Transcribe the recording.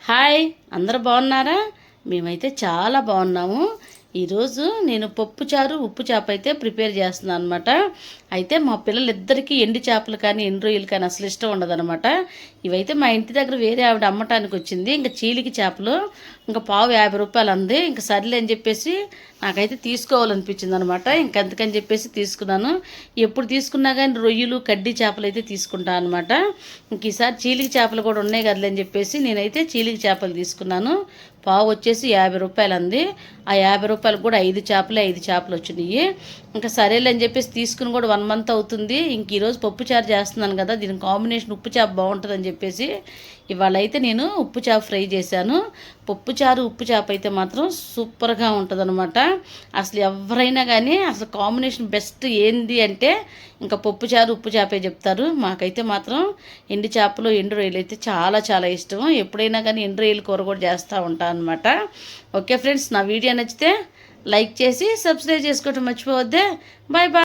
Hi, అందరూ బాగున్నారా? మేమైతే చాలా బాగున్నాము. ఈరోజు నేను పప్పుచారు ఉప్పు చేప అయితే ప్రిపేర్ చేస్తున్నాను అనమాట. అయితే మా పిల్లలిద్దరికీ ఎండి చేపలు కానీ ఎండు రొయ్యలు కానీ అసలు ఇష్టం ఉండదనమాట. ఇవైతే మా ఇంటి దగ్గర వేరే ఆవిడ అమ్మటానికి వచ్చింది. ఇంకా చీలికి చేపలు ఇంకా పావు 50 రూపాయలు అంది. ఇంకా సర్లే అని చెప్పేసి నాకైతే తీసుకోవాలనిపించింది అనమాట. ఇంకందుకని చెప్పేసి తీసుకున్నాను. ఎప్పుడు తీసుకున్నా కానీ రొయ్యలు కడ్డీ చేపలు అయితే తీసుకుంటాను అనమాట. ఇంక ఈసారి చీలికి చేపలు కూడా ఉన్నాయి కదలే అని చెప్పేసి నేనైతే చీలికి చేపలు తీసుకున్నాను. పావు వచ్చేసి 50 రూపాయలు అంది. ఆ 50 రూపాయలకు కూడా 5 చేపలు వచ్చినాయి. ఇంకా సరేలే అని చెప్పేసి తీసుకుని కూడా 1 మంత్ అవుతుంది. ఇంక ఈరోజు పప్పుచారు చేస్తున్నాను కదా, దీని కాంబినేషన్ ఉప్పు చేప బాగుంటుందని చెప్పేసి ఇవాళ అయితే నేను ఉప్పు చేప ఫ్రై చేశాను. పప్పుచారు ఉప్పు చేప అయితే మాత్రం సూపర్గా ఉంటుందన్నమాట. అసలు ఎవరైనా కానీ అసలు కాంబినేషన్ బెస్ట్ ఏంది అంటే ఇంకా పప్పుచారు ఉప్పు చేపే చెప్తారు. మాకైతే మాత్రం ఎండు చేపలు ఎండు రొయ్యలు అయితే చాలా చాలా ఇష్టం. ఎప్పుడైనా కానీ ఎండు రొయ్యలు కూర కూడా చేస్తూ ఉంటాను అనమాట. ఓకే ఫ్రెండ్స్, నా వీడియో నచ్చితే లైక్ చేసి సబ్స్క్రైబ్ చేసుకోవటం మర్చిపోవద్దే. Bye bye.